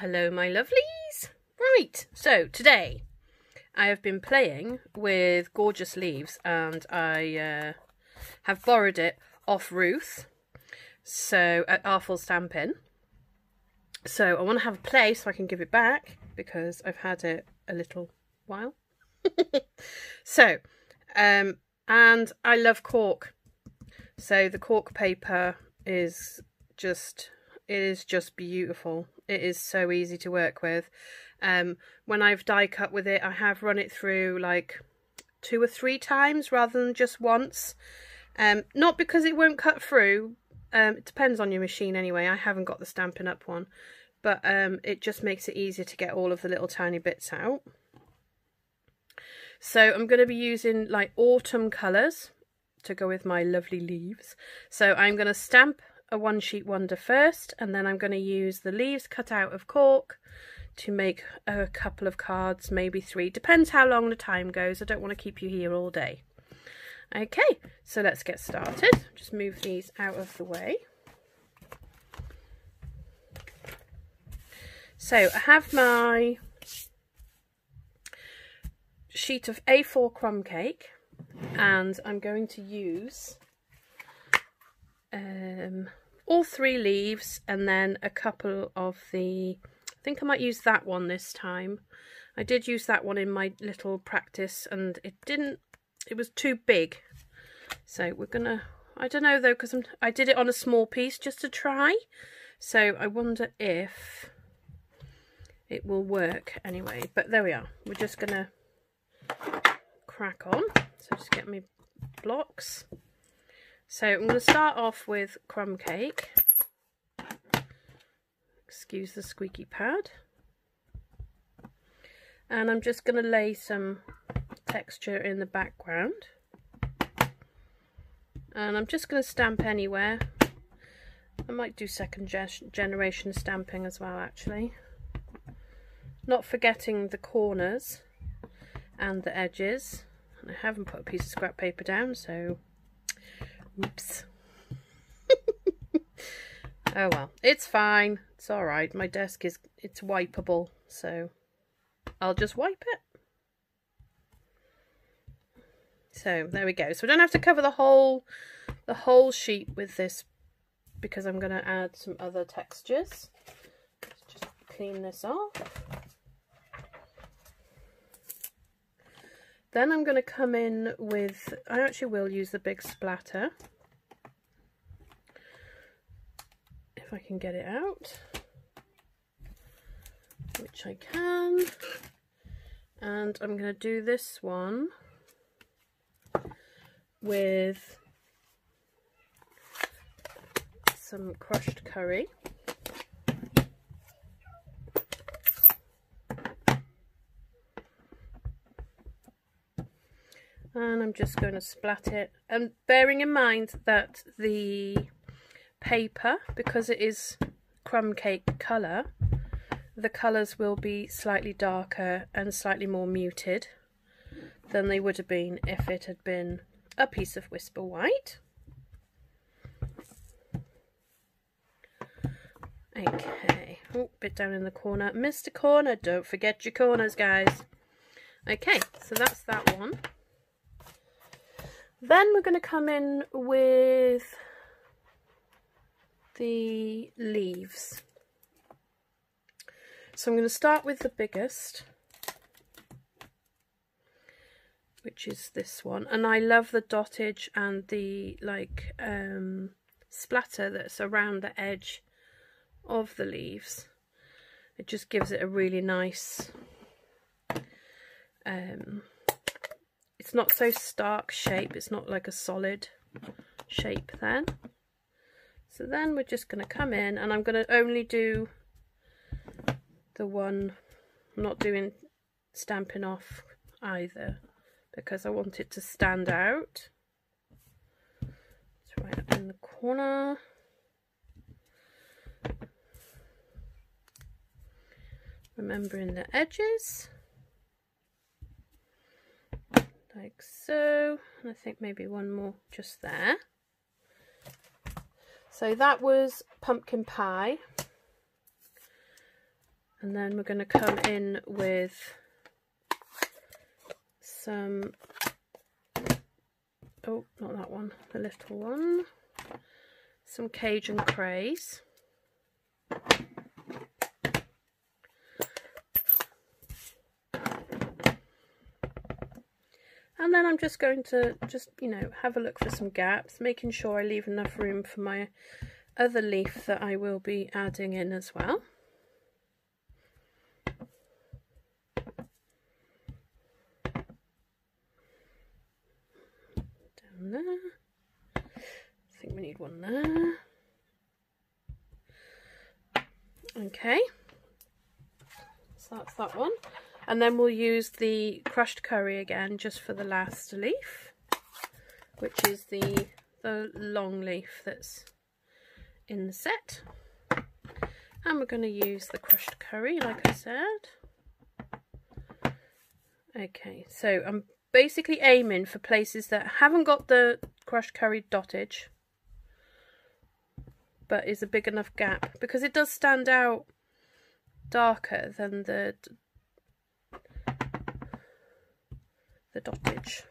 Hello my lovelies! Right, so today I have been playing with Gorgeous Leaves and I have borrowed it off Ruth, so at Artful Stampin'. So I want to have a play so I can give it back because I've had it a little while. So, and I love cork. So the cork paper is just beautiful. It is so easy to work with. When I've die cut with it, I have run it through like 2 or 3 times rather than just once. Not because it won't cut through. It depends on your machine anyway. I haven't got the Stampin' Up one, but it just makes it easier to get all of the little tiny bits out. So I'm going to be using like autumn colours to go with my lovely leaves. So I'm going to stamp a one sheet wonder first, and then I'm going to use the leaves cut out of cork to make a couple of cards, maybe 3. Depends how long the time goes. I don't want to keep you here all day. Okay, so let's get started. Just move these out of the way. So I have my sheet of A4 crumb cake, and I'm going to use all 3 leaves and then a couple of the, I think I might use that one this time. I did use that one in my little practice and it was too big. So we're gonna, I don't know though, because I did it on a small piece just to try. So I wonder if it will work anyway, but there we are. We're just gonna crack on. So just get my blocks. So I'm going to start off with crumb cake. Excuse the squeaky pad. And I'm just going to lay some texture in the background. And I'm just going to stamp anywhere. I might do second generation stamping as well, actually. Not forgetting the corners and the edges. And I haven't put a piece of scrap paper down, so oops. Oh well, it's fine. It's alright. My desk it's wipeable, so I'll just wipe it. So there we go. So we don't have to cover the whole sheet with this because I'm going to add some other textures. Let's just clean this off. Then I'm going to come in with, I actually will use the big splatter, if I can get it out, which I can, and I'm going to do this one with some crushed curry. And I'm just going to splat it, and bearing in mind that the paper, because it is crumb cake colour, the colours will be slightly darker and slightly more muted than they would have been if it had been a piece of Whisper White. Okay, oh, bit down in the corner. Missed a corner, don't forget your corners, guys. Okay, so that's that one. Then we're going to come in with the leaves. So I'm going to start with the biggest, which is this one. And I love the dottage and the like splatter that's around the edge of the leaves. It just gives it a really nice it's not so stark shape, it's not like a solid shape then. So then we're just going to come in, and I'm going to only do the one, I'm not doing Stampin' Off either because I want it to stand out. It's right up in the corner. Remembering the edges. Like so, and I think maybe one more just there. So that was pumpkin pie, And then we're going to come in with some, oh, not that one, the little one, some Cajun craze. And then I'm just going to you know, have a look for some gaps, making sure I leave enough room for my other leaf that I will be adding in as well. Down there. I think we need one there. Okay. So that's that one. And then we'll use the crushed curry again just for the last leaf, which is the long leaf that's in the set. And we're going to use the crushed curry, like I said. Okay, so I'm basically aiming for places that haven't got the crushed curry dottage, but is a big enough gap, because it does stand out darker than the dottage.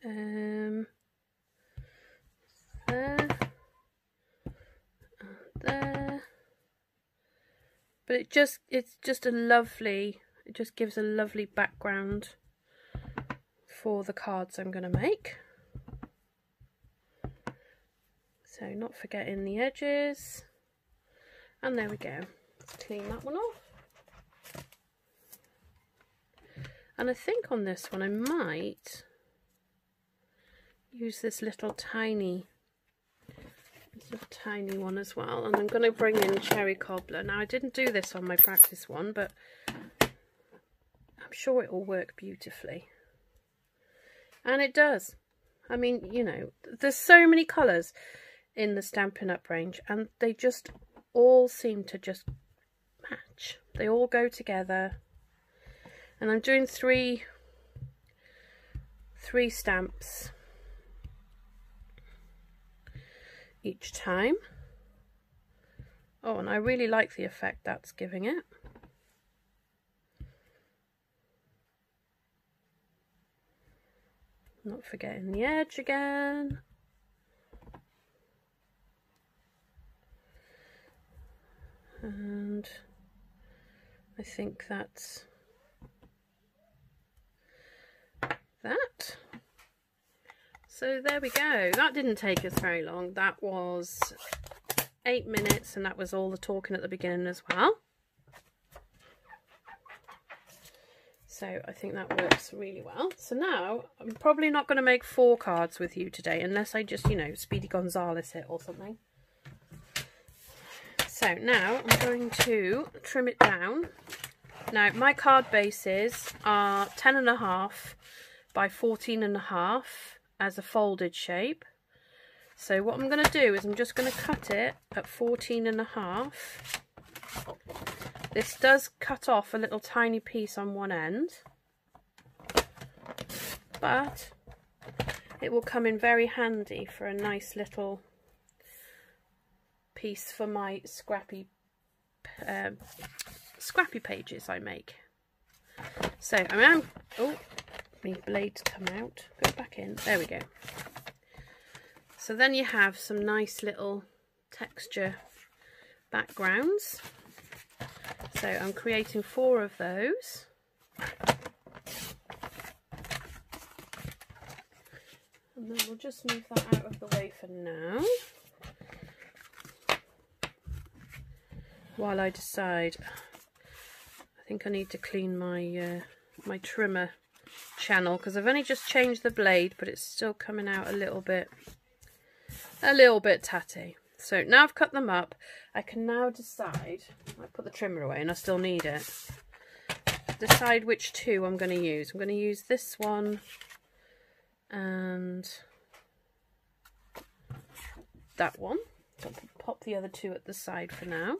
There and there, but it's just a lovely, it just gives a lovely background for the cards I'm going to make. So not forgetting the edges, and there we go. Let's clean that one off. And I think on this one I might use this little tiny one as well, and I'm going to bring in cherry cobbler. Now I didn't do this on my practice one, but I'm sure it will work beautifully, and it does. I mean, you know, there's so many colours in the Stampin' Up range, and they just all seem to just match. They all go together, and I'm doing three stamps each time. Oh, and I really like the effect that's giving it. Not forgetting the edge again. And I think that's that. So there we go. That didn't take us very long. That was 8 minutes, and that was all the talking at the beginning as well. So I think that works really well. So now I'm probably not going to make 4 cards with you today, unless I just, you know, Speedy Gonzales it or something. So now I'm going to trim it down. Now my card bases are 10.5 by 14.5 as a folded shape. So what I'm going to do is I'm just going to cut it at 14.5. This does cut off a little tiny piece on one end, but it will come in very handy for a nice little piece for my scrappy pages I make. So I mean, oh, my blade's come out. Go back in. There we go. So then you have some nice little texture backgrounds. So I'm creating 4 of those. And then we'll just move that out of the way for now, while I decide. I think I need to clean my my trimmer channel, because I've only just changed the blade, but it's still coming out a little bit tatty. So now I've cut them up, I can now decide. I put the trimmer away and I still need it. Decide which 2 I'm going to use. I'm going to use this one and that one. So I'll pop the other 2 at the side for now.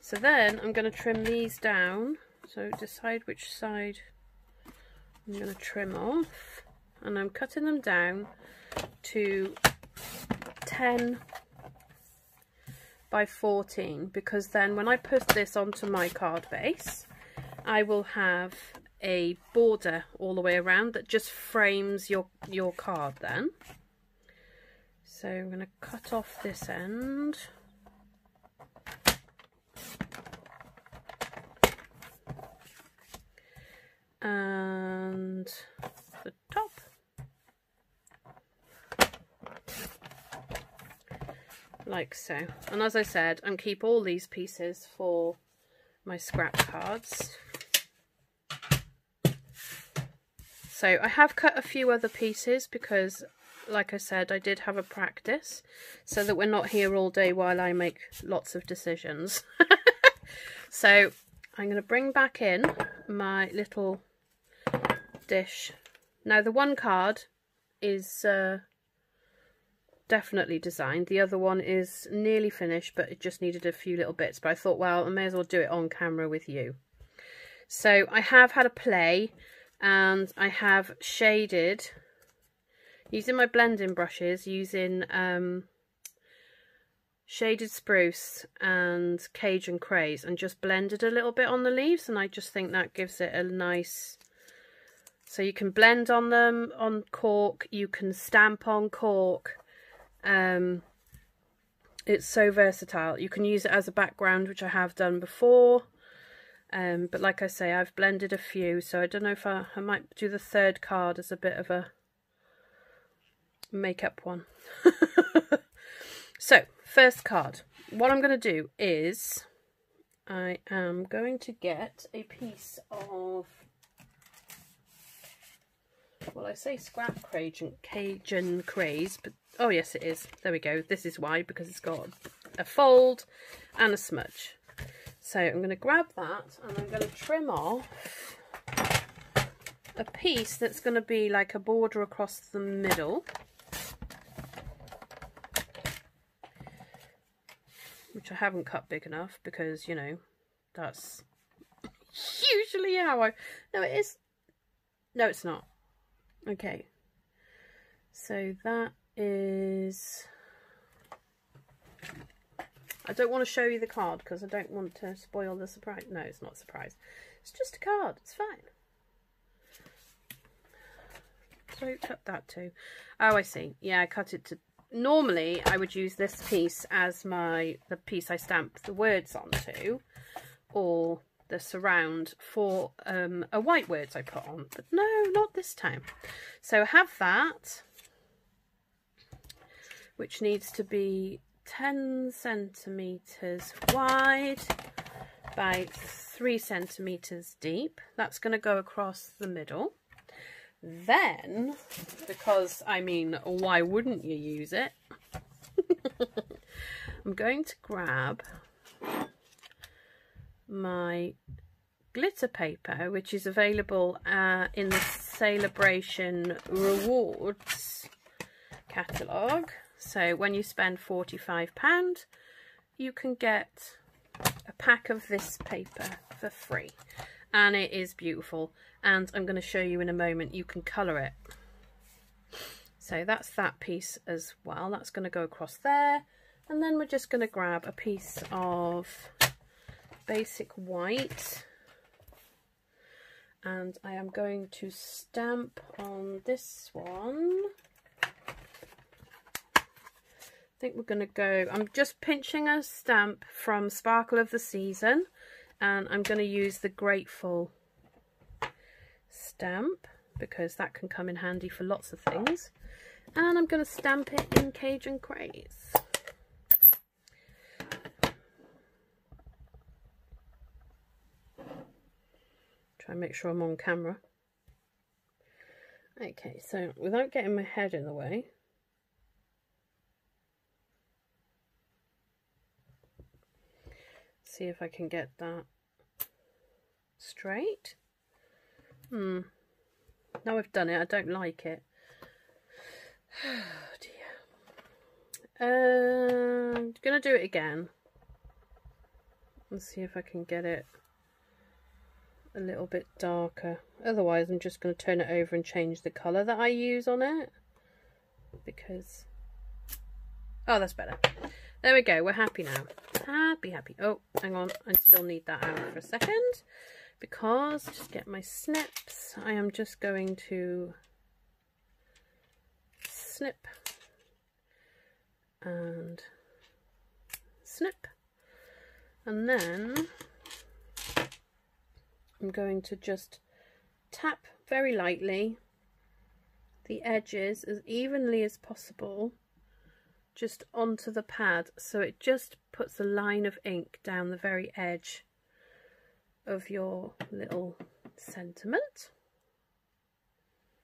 So then I'm going to trim these down. So decide which side I'm going to trim off, and I'm cutting them down to 10 by 14, because then when I put this onto my card base, I will have a border all the way around that just frames your card then. So I'm going to cut off this end. And the top. Like so. And as I said, I'm keep all these pieces for my scrap cards. So I have cut a few other pieces because, like I said, I did have a practice so that we're not here all day while I make lots of decisions. So I'm going to bring back in my little dish. Now the one card is definitely designed. The other one is nearly finished, but it just needed a few little bits. But I thought, well, I may as well do it on camera with you. So I have had a play and I have shaded using my blending brushes, using shaded spruce and Cajun craze, and just blended a little bit on the leaves, and I just think that gives it a nice... So you can blend on them on cork, you can stamp on cork. It's so versatile. You can use it as a background, which I have done before. But like I say, I've blended a few, so I don't know if I might do the third card as a bit of a makeup one. So, first card. What I'm going to do is I am going to get a piece of... Well, I say scrap Cajun craze, but oh yes it is. There we go. This is why, because it's got a fold and a smudge. So I'm going to grab that and I'm going to trim off a piece that's going to be like a border across the middle, which I haven't cut big enough because, you know, that's usually how I... No, it is. No, it's not. Okay, so that is... I don't want to show you the card because I don't want to spoil the surprise. No, it's not a surprise. It's just a card. It's fine. So I cut that too. Oh, I see. Yeah, I cut it to... Normally, I would use this piece as the piece I stamp the words onto, or the surround for a white words I put on, but no, not this time. So I have that, which needs to be 10 centimeters wide by 3 centimeters deep. That's going to go across the middle. Then, because I mean, why wouldn't you use it? I'm going to grab my glitter paper, which is available in the Saleabration rewards catalogue. So when you spend £45, you can get a pack of this paper for free, and it is beautiful, and I'm going to show you in a moment. You can colour it. So that's that piece as well. That's going to go across there, and then we're just going to grab a piece of basic white, and I am going to stamp on this one. I think we're going to go, I'm just pinching a stamp from Sparkle of the Season, and I'm going to use the Grateful stamp because that can come in handy for lots of things, and I'm going to stamp it in Cajun Craze. Try and make sure I'm on camera. Okay, so without getting my head in the way, see if I can get that straight. Now I've done it, I don't like it. Oh dear. I'm gonna do it again. Let's see if I can get it a little bit darker. Otherwise I'm just going to turn it over and change the colour that I use on it, because Oh, that's better. There we go. We're happy now. Happy, happy. Oh, hang on. I still need that out for a second because just get my snips. I am just going to snip and snip, and then I'm going to just tap very lightly the edges as evenly as possible just onto the pad, so it just puts a line of ink down the very edge of your little sentiment.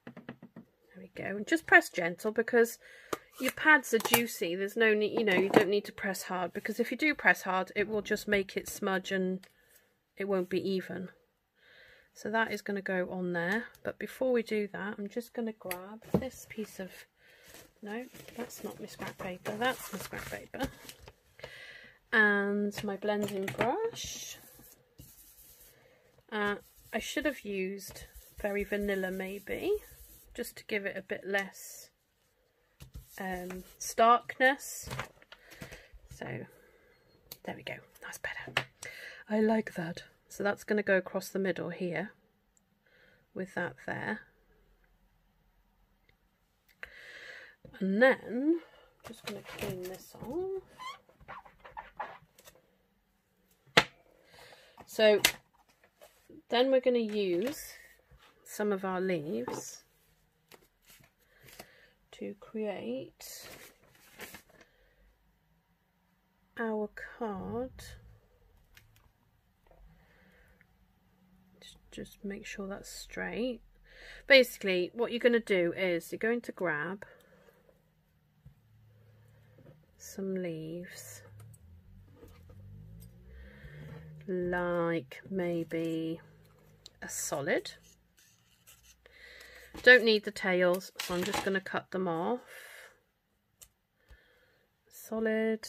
There we go, and just press gentle because your pads are juicy. There's no need, you know, you don't need to press hard, because if you do press hard it will just make it smudge and it won't be even. So that is going to go on there, but before we do that I'm just going to grab this piece of, no, that's not my scrap paper, that's my scrap paper, and my blending brush. I should have used Very Vanilla maybe, just to give it a bit less starkness. So there we go, that's better. I like that. So that's going to go across the middle here with that there. And then I'm just going to clean this off. So then we're going to use some of our leaves to create our card. Just make sure that's straight. Basically what you're going to do is you're going to grab some leaves, like maybe a solid. Don't need the tails, so I'm just going to cut them off. Solid,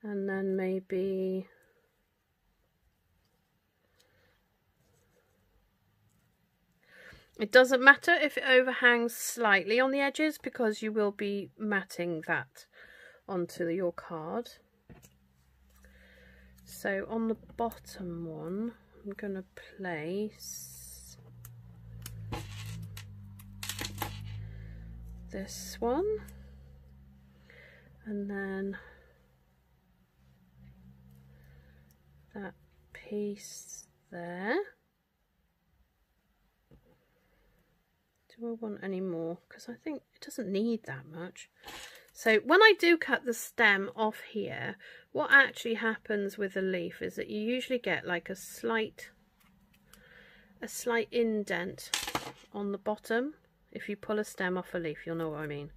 and then maybe it doesn't matter if it overhangs slightly on the edges, because you will be matting that onto your card. So on the bottom one, I'm going to place this one, and then that piece there. Do I want any more? Because I think it doesn't need that much. So when I do cut the stem off here, what actually happens with a leaf is that you usually get like a slight indent on the bottom. If you pull a stem off a leaf, you'll know what I mean.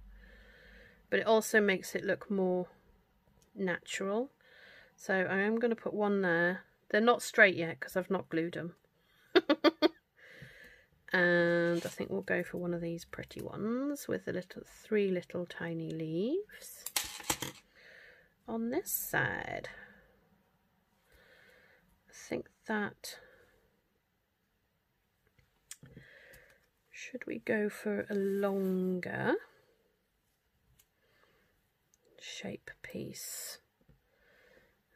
But it also makes it look more natural. So I am going to put one there. They're not straight yet because I've not glued them. And I think we'll go for one of these pretty ones with the three little tiny leaves on this side. I think that, should we go for a longer shape piece,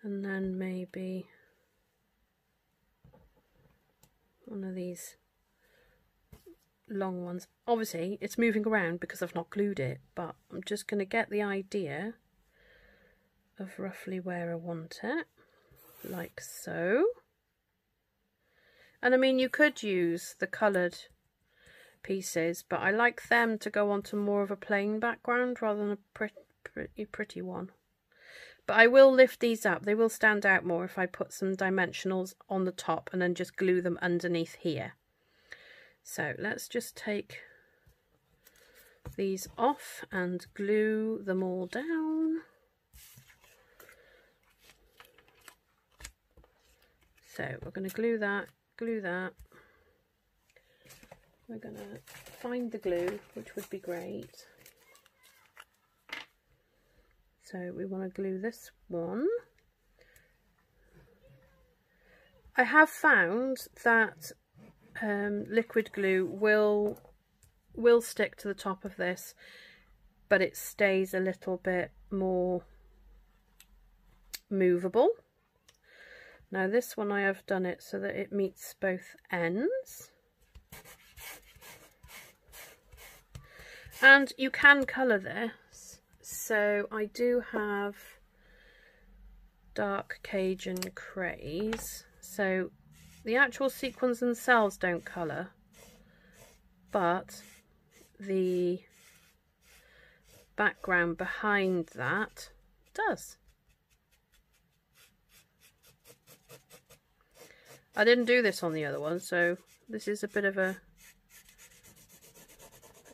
and then maybe one of these long ones. Obviously it's moving around because I've not glued it, but I'm just going to get the idea of roughly where I want it, like so. And I mean, you could use the coloured pieces, but I like them to go onto more of a plain background rather than a pretty one. But I will lift these up, they will stand out more if I put some dimensionals on the top and then just glue them underneath here. So let's just take these off and glue them all down. So we're going to glue that. We're going to find the glue, which would be great. So we want to glue this one. I have found that liquid glue will stick to the top of this but it stays a little bit more movable. Now this one I have done it so that it meets both ends. And you can colour this. So I do have dark Cajun craze. So the actual sequins themselves don't colour, but the background behind that does. I didn't do this on the other one, so this is a bit of a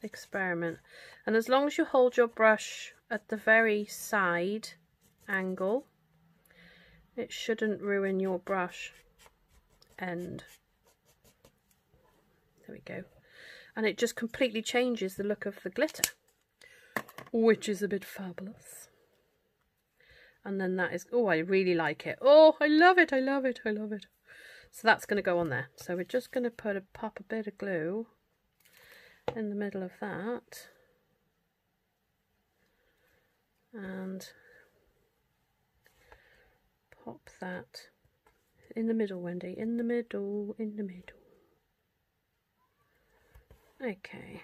experiment. And as long as you hold your brush at the very side angle, it shouldn't ruin your brush end. There we go. And it just completely changes the look of the glitter, which is a bit fabulous. And then that is, oh, I really like it. Oh, I love it, I love it, I love it. So that's going to go on there. So we're just going to pop a bit of glue in the middle of that. And pop that in the middle, Wendy. In the middle, in the middle. Okay.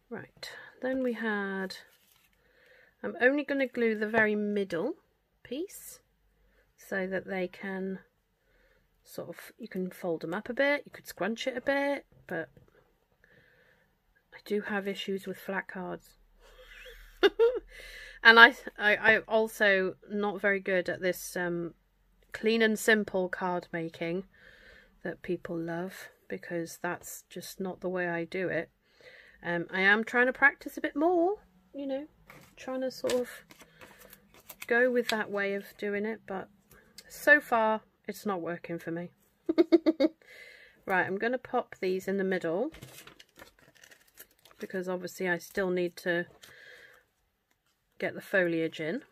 Right. Then we had, I'm only going to glue the very middle piece, so that they can sort of, you can fold them up a bit, you could scrunch it a bit, but I do have issues with flat cards. And I also not very good at this clean and simple card making that people love, because that's just not the way I do it. I am trying to practice a bit more, you know, trying to sort of go with that way of doing it, but so far it's not working for me. Right, I'm going to pop these in the middle, because obviously I still need to get the foliage in.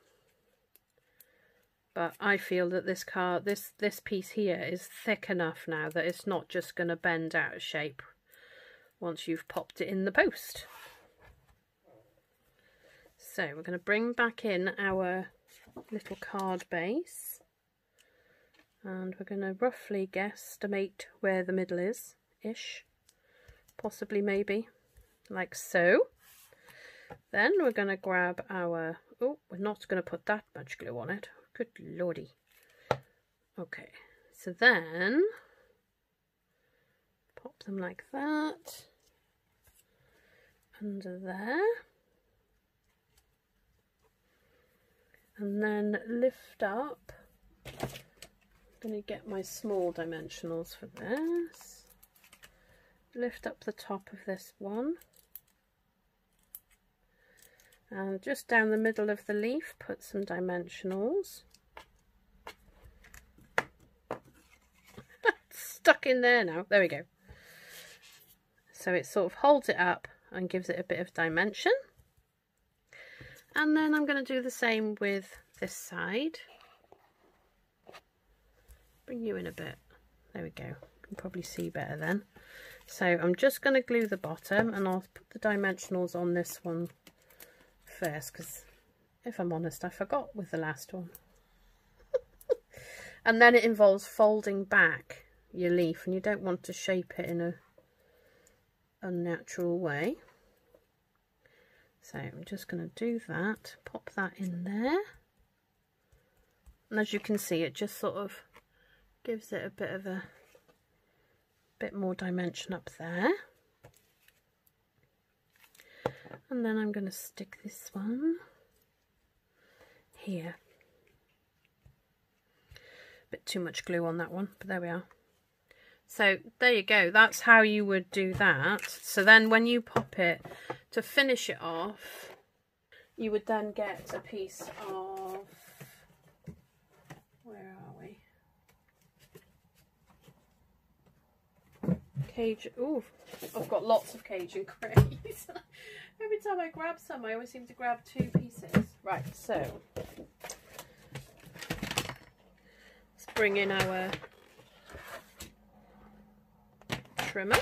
But I feel that this card, this piece here is thick enough now that it's not just going to bend out of shape once you've popped it in the post. So we're going to bring back in our little card base, and we're going to roughly guesstimate where the middle is, ish, possibly, maybe, like so. Then we're going to grab our, oh, we're not going to put that much glue on it, good lordy. Okay, so then pop them like that under there, and then lift up. I'm going to get my small dimensionals for this. Lift up the top of this one, and just down the middle of the leaf put some dimensionals. Stuck in there now. There we go. So it sort of holds it up and gives it a bit of dimension. And then I'm going to do the same with this side. Bring you in a bit. There we go. You can probably see better then. So I'm just going to glue the bottom, and I'll put the dimensionals on this one first, because if I'm honest, I forgot with the last one. And then it involves folding back your leaf, and you don't want to shape it in a unnatural way. So I'm just going to do that, pop that in there, and as you can see, it just sort of gives it a bit more dimension up there. And then I'm going to stick this one here. Bit too much glue on that one, but there we are. So there you go, that's how you would do that. So then when you pop it to finish it off, you would then get a piece of, where are we? Cajun, ooh, I've got lots of Cajun craze. Every time I grab some, I always seem to grab two pieces. Right, so let's bring in our trimmer.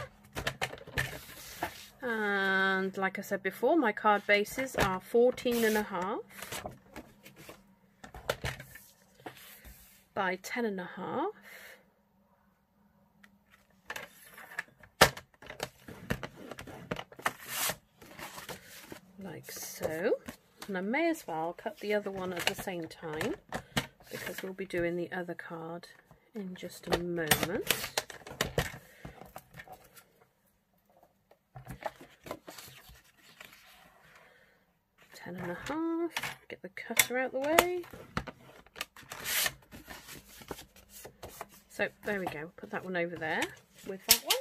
And like I said before, my card bases are 14.5 by 10.5. Like so. And I may as well cut the other one at the same time, because we'll be doing the other card in just a moment. Ten and a half. Get the cutter out the way. So there we go. Put that one over there with that one.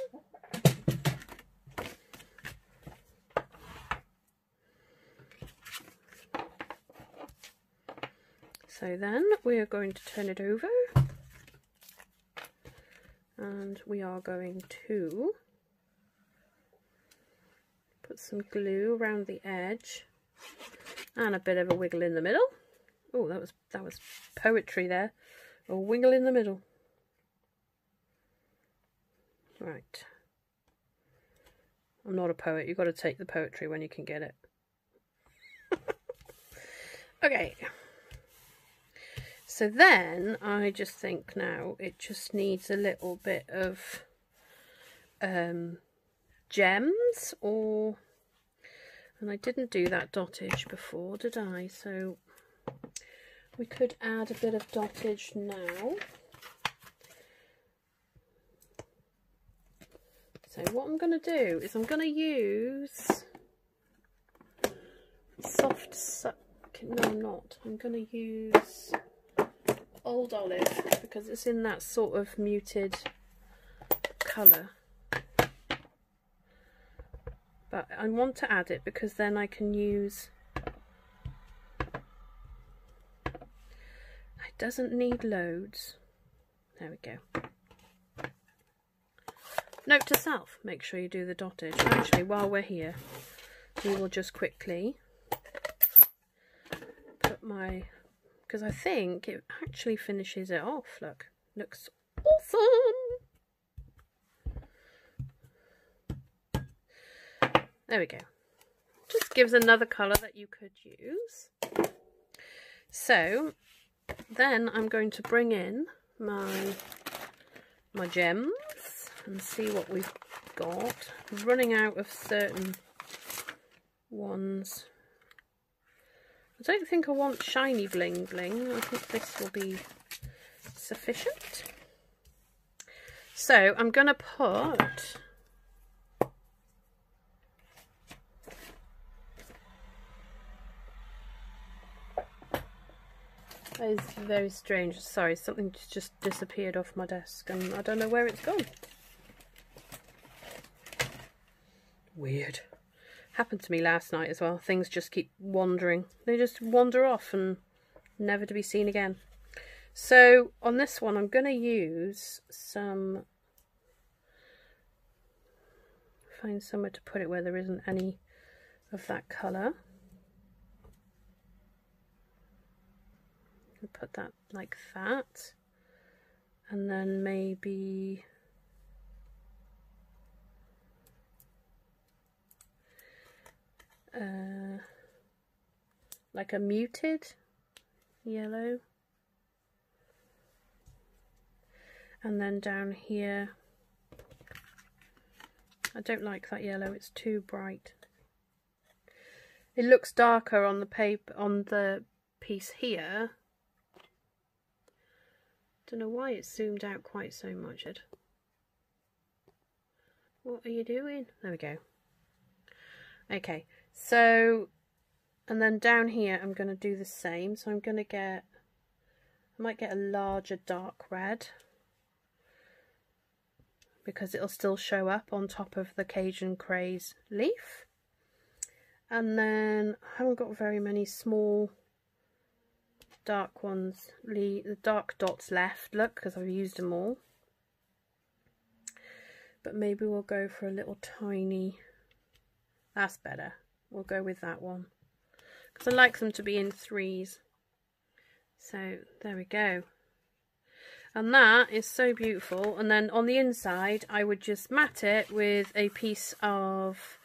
So then we are going to turn it over, and we are going to put some glue around the edge and a bit of a wiggle in the middle. Oh, that was poetry there. A wiggle in the middle. Right. I'm not a poet. You've got to take the poetry when you can get it. Okay. So then I just think now it just needs a little bit of gems, and I didn't do that dottage before, did I? So we could add a bit of dottage now. So what I'm going to do is I'm going to use no, I'm not. I'm going to use Old Olive, because it's in that sort of muted colour, but I want to add it because then I can use, it doesn't need loads. There we go. Note to self, make sure you do the dottage. Actually, while we're here, we will just quickly put my, because I think it actually finishes it off. Look, looks awesome. There we go. Just gives another colour that you could use. So then I'm going to bring in my gems and see what we've got. I'm running out of certain ones. I don't think I want shiny bling bling. I think this will be sufficient. So I'm going to put that is very strange. Sorry, something just disappeared off my desk and I don't know where it's gone. Weird. Happened to me last night as well. Things just keep wandering. They just wander off and never to be seen again. So on this one I'm going to use some, find somewhere to put it where there isn't any of that colour. I'll put that like that, and then maybe like a muted yellow, and then down here, I don't like that yellow, it's too bright. It looks darker on the paper, on the piece here. Don't know why it's zoomed out quite so much. What are you doing? There we go. Okay, so, and then down here I'm going to do the same. So I'm going to get, I might get a larger dark red, because it'll still show up on top of the Cajun Craze leaf. And then I haven't got very many small dark ones, the dark dots left, look, because I've used them all. But maybe we'll go for a little tiny, that's better, we'll go with that one, because I like them to be in threes. So there we go, and that is so beautiful. And then on the inside I would just mat it with a piece of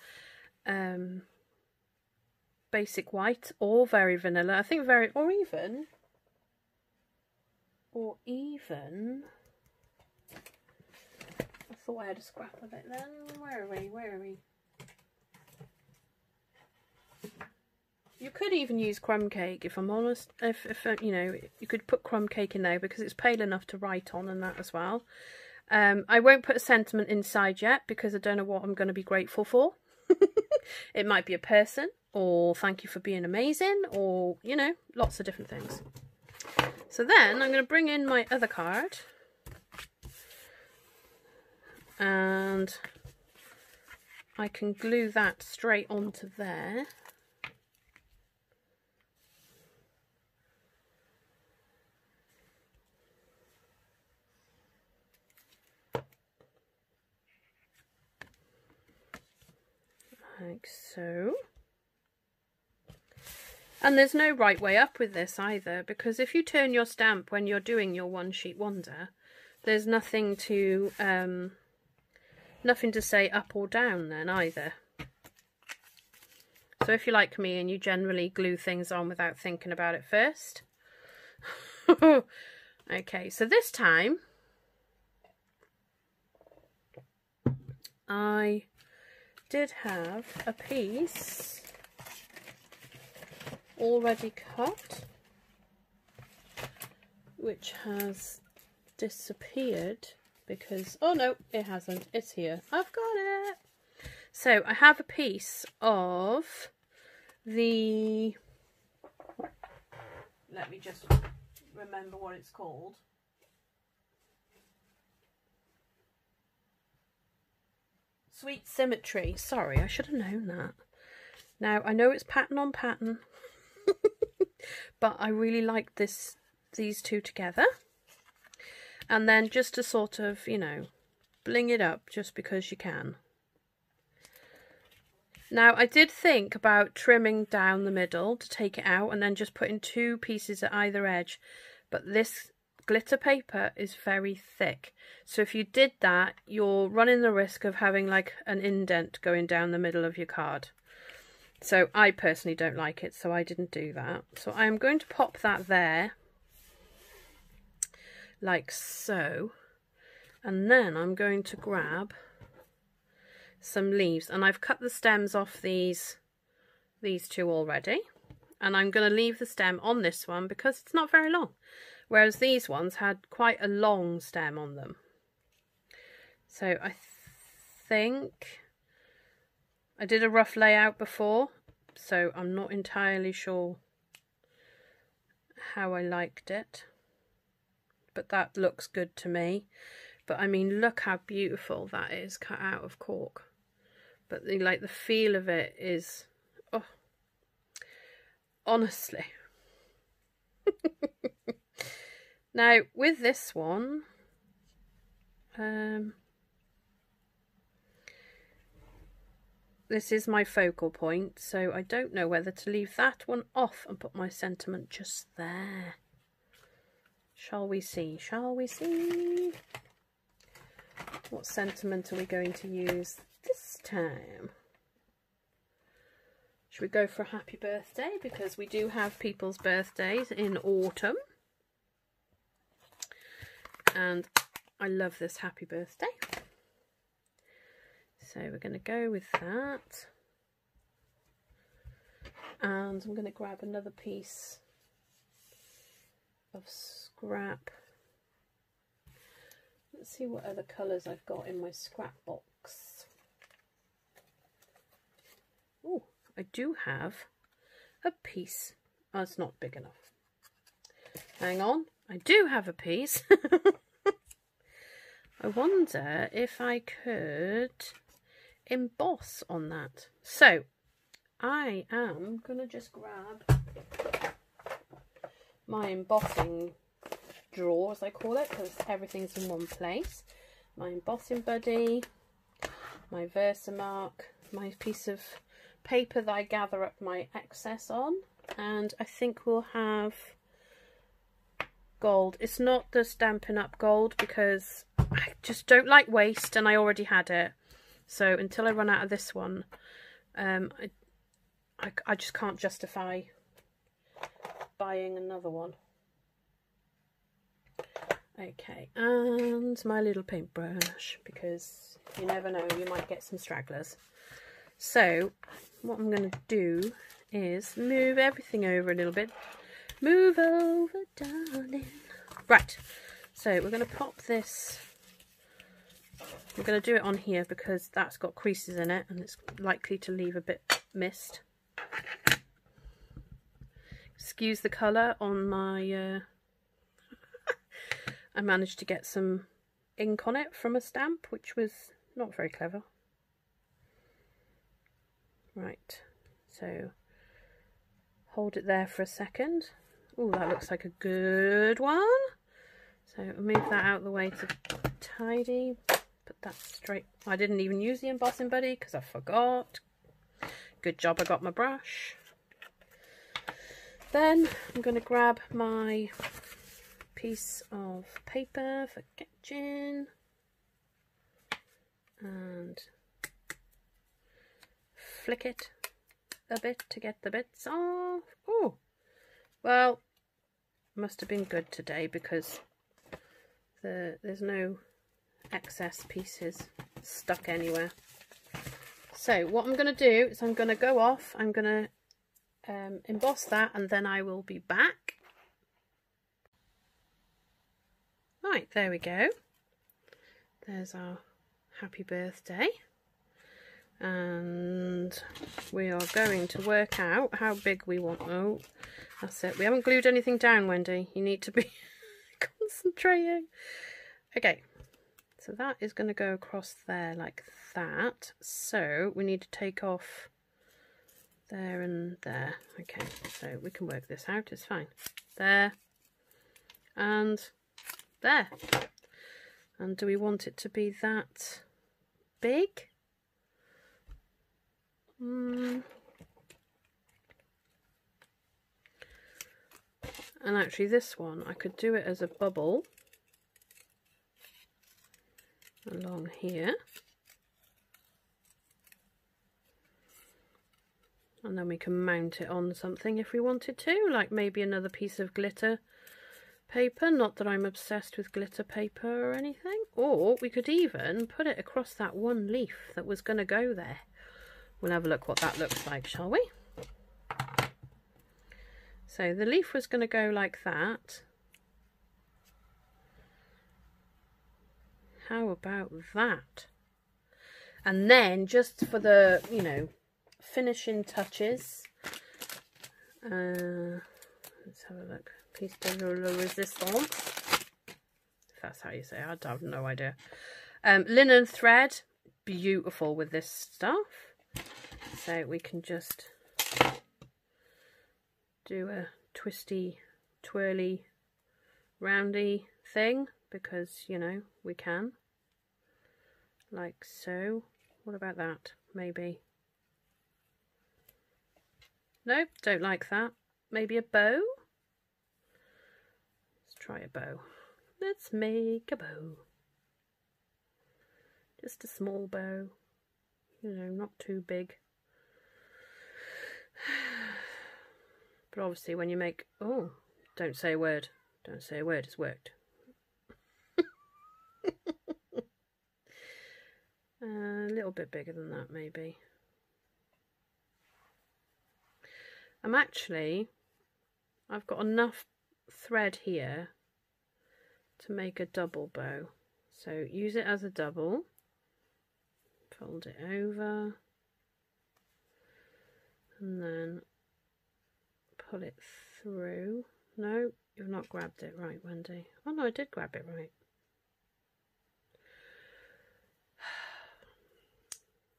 basic white or very vanilla. I think very, or even, I thought I had a scrap of it then. Where are we? You could even use crumb cake, if I'm honest. If you know, you could put crumb cake in there because it's pale enough to write on and that as well. I won't put a sentiment inside yet because I don't know what I'm going to be grateful for. It might be a person, or thank you for being amazing, or, you know, lots of different things. So then I'm going to bring in my other card. And I can glue that straight onto there. Like so. And there's no right way up with this either, because if you turn your stamp when you're doing your one sheet wonder, there's nothing to say up or down then either. So if you're like me and you generally glue things on without thinking about it first. Okay, so this time I did have a piece already cut, which has disappeared because, oh no, it hasn't, it's here, I've got it. So I have a piece of the, let me just remember what it's called. Sweet Symmetry. Sorry, I should have known that. Now, I know it's pattern on pattern, but I really like these two together. And then just to sort of, you know, bling it up just because you can. Now, I did think about trimming down the middle to take it out and then just putting two pieces at either edge, but this glitter paper is very thick, so if you did that you're running the risk of having like an indent going down the middle of your card. So I personally don't like it, so I didn't do that. So I'm going to pop that there like so, and then I'm going to grab some leaves, and I've cut the stems off these two already, and I'm going to leave the stem on this one because it's not very long. Whereas these ones had quite a long stem on them. So I think I did a rough layout before, so I'm not entirely sure how I liked it. But that looks good to me. But I mean, look how beautiful that is cut out of cork. But the feel of it is, oh, honestly. Now, with this one, this is my focal point, so I don't know whether to leave that one off and put my sentiment just there. Shall we see? Shall we see? What sentiment are we going to use this time? Should we go for a happy birthday? Because we do have people's birthdays in autumn. And I love this happy birthday. So we're going to go with that. And I'm going to grab another piece of scrap. Let's see what other colours I've got in my scrap box. Oh, I do have a piece. Oh, it's not big enough. Hang on. I do have a piece. I wonder if I could emboss on that. So I am going to just grab my embossing drawer, as I call it, because everything's in one place. My embossing buddy, my Versamark, my piece of paper that I gather up my excess on, and I think we'll have gold. It's not the Stampin' Up! Gold because I just don't like waste and I already had it. So until I run out of this one, I just can't justify buying another one. Okay, and my little paintbrush, because you never know, you might get some stragglers. So what I'm going to do is move everything over a little bit. Move over, darling. Right, so we're going to pop this. We're going to do it on here because that's got creases in it and it's likely to leave a bit mist. Excuse the colour on my... I managed to get some ink on it from a stamp, which was not very clever. Right, so hold it there for a second. Oh, that looks like a good one. So I'll move that out of the way to tidy. Put that straight. I didn't even use the embossing buddy because I forgot. Good job I got my brush. Then I'm going to grab my piece of paper for sketching and flick it a bit to get the bits off. Oh, well, must have been good today because there's no excess pieces stuck anywhere. So what I'm going to do is I'm going to go off, I'm going to emboss that, and then I will be back. Right, there we go. There's our happy birthday. And we are going to work out how big we want. Oh, that's it. We haven't glued anything down, Wendy. You need to be concentrating. Okay, so that is going to go across there like that. So we need to take off there and there. Okay, so we can work this out. It's fine. There and there. And do we want it to be that big? And actually this one, I could do it as a bubble along here. And then we can mount it on something if we wanted to, like maybe another piece of glitter paper. Not that I'm obsessed with glitter paper or anything. Or we could even put it across that one leaf that was going to go there. We'll have a look what that looks like, shall we? So the leaf was going to go like that. How about that? And then just for the, you know, finishing touches, let's have a look. Piece de resistance, if that's how you say it. I have no idea. Linen thread, beautiful with this stuff. So we can just do a twisty, twirly, roundy thing because, you know, we can. Like so. What about that? Maybe. Nope, don't like that. Maybe a bow? Let's try a bow. Let's make a bow. Just a small bow. You know, not too big. But obviously when you make... Oh, don't say a word. Don't say a word, it's worked. A little bit bigger than that, maybe. I've got enough thread here to make a double bow. So use it as a double. Fold it over. And then pull it through. No, you've not grabbed it right, Wendy. Oh no, I did grab it right.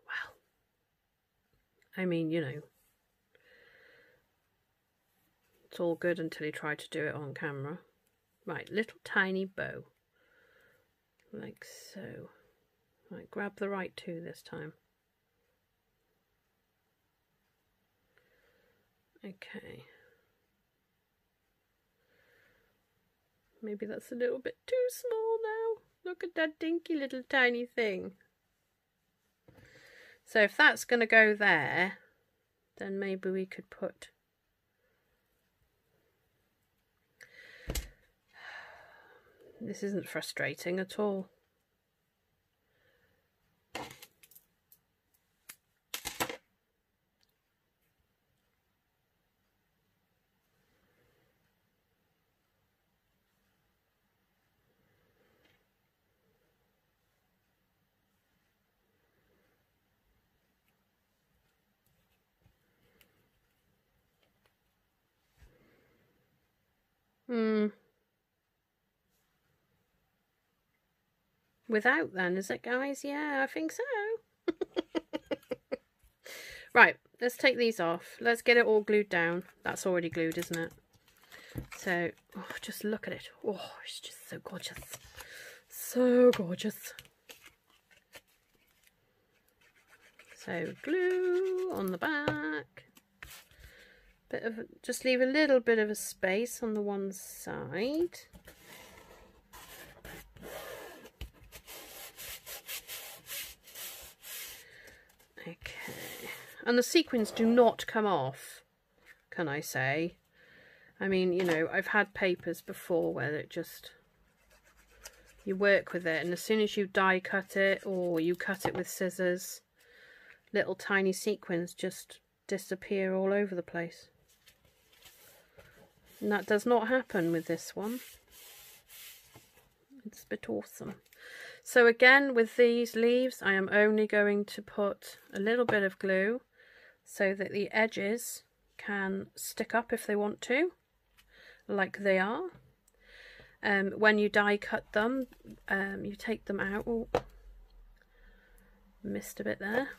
Well, I mean, you know, it's all good until you try to do it on camera. Right, little tiny bow. Like so. Right, grab the right two this time. Okay. Maybe that's a little bit too small now. Look at that dinky little tiny thing. So if that's going to go there, then maybe we could put... This isn't frustrating at all. Without then, is it, guys? Yeah, I think so. Right, let's take these off. Let's get it all glued down. That's already glued, isn't it? So, oh, just look at it. Oh, it's just so gorgeous. So gorgeous. So, glue on the back. Just leave a little bit of a space on the one side. Okay, and the sequins do not come off, can I say? I mean, you know, I've had papers before where it just, you work with it and as soon as you die cut it or you cut it with scissors, little tiny sequins just disappear all over the place. And that does not happen with this one. It's a bit awesome. So again, with these leaves, I am only going to put a little bit of glue so that the edges can stick up if they want to, like they are. When you die cut them, you take them out. Oh, missed a bit there.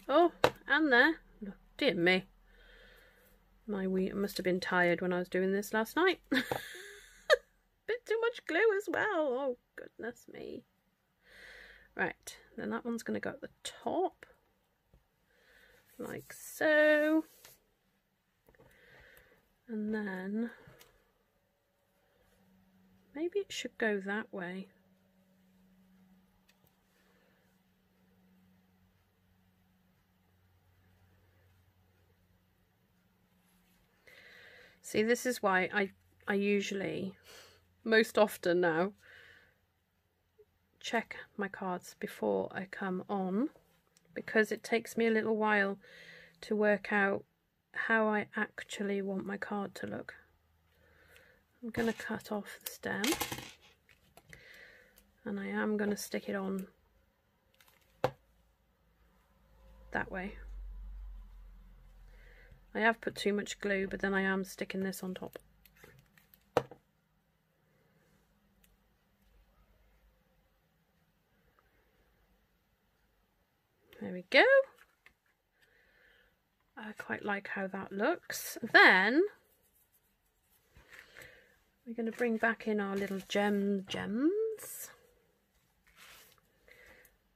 Oh, and there. Dear me. I must have been tired when I was doing this last night. Bit too much glue as well. Oh, goodness me. Right, then that one's going to go at the top, like so. And then maybe it should go that way. See, this is why I usually, most often now, check my cards before I come on, because it takes me a little while to work out how I actually want my card to look. I'm going to cut off the stem and I am going to stick it on that way. I have put too much glue, but then I am sticking this on top. There we go. I quite like how that looks. Then we're going to bring back in our little gems.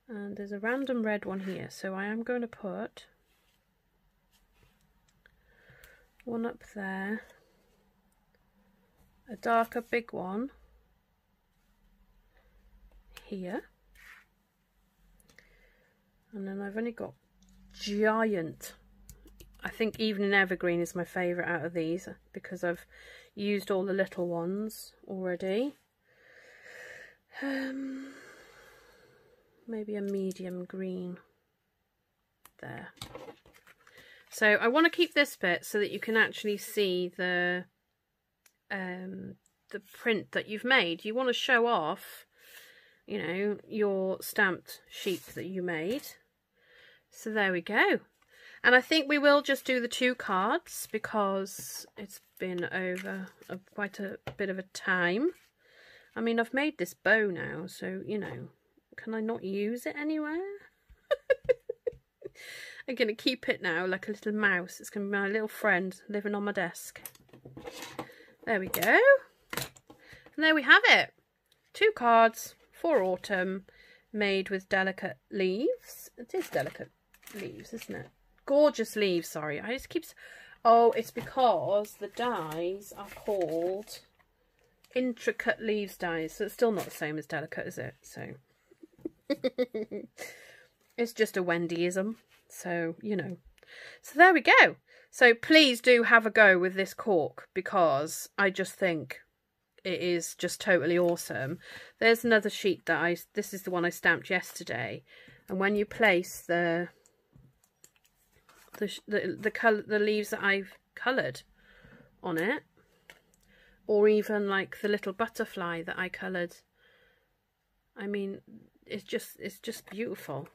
And there's a random red one here, so I am going to put one up there, a darker big one here, and then I've only got giant, I think Evening Evergreen is my favourite out of these because I've used all the little ones already. Maybe a medium green there. So I want to keep this bit so that you can actually see the print that you've made. You want to show off, you know, your stamped sheet that you made. So there we go. And I think we will just do the 2 cards because it's been over quite a bit of a time. I mean, I've made this bow now, so, you know, can I not use it anywhere? I'm going to keep it now like a little mouse. It's going to be my little friend living on my desk. There we go. And there we have it. 2 cards for autumn made with delicate leaves. It is delicate leaves, isn't it? Gorgeous leaves, sorry. I just keep... Oh, it's because the dies are called intricate leaves dies. So it's still not the same as delicate, is it? So... It's just a Wendyism. So, you know. So there we go. So please do have a go with this cork, because I just think it is just totally awesome. There's another sheet that this is the one I stamped yesterday. And when you place the leaves that I've coloured on it, or even like the little butterfly that I coloured, I mean, it's just beautiful.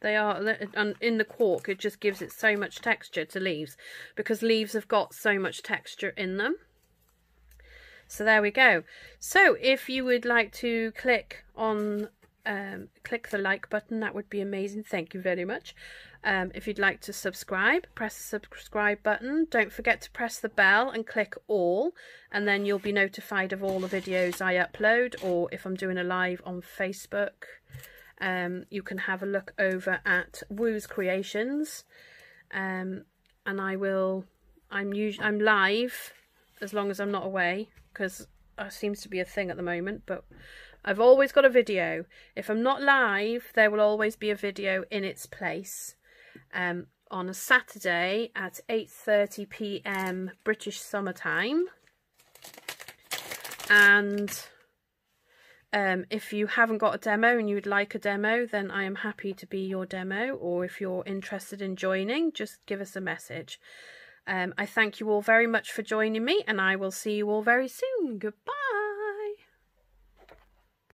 They are, and in the cork it just gives it so much texture to leaves, because leaves have got so much texture in them. So there we go. So if you would like to click on click the like button, that would be amazing. Thank you very much. If you'd like to subscribe, press the subscribe button. Don't forget to press the bell and click all, and then you'll be notified of all the videos I upload, or if I'm doing a live on Facebook. You can have a look over at Woo's Creations, and I'm live as long as I'm not away, because that seems to be a thing at the moment, but I've always got a video. If I'm not live, there will always be a video in its place, on a Saturday at 8:30 p.m. British summertime. And if you haven't got a demo and you would like a demo, then I am happy to be your demo, or if you're interested in joining, just give us a message. I thank you all very much for joining me, and I will see you all very soon. Goodbye.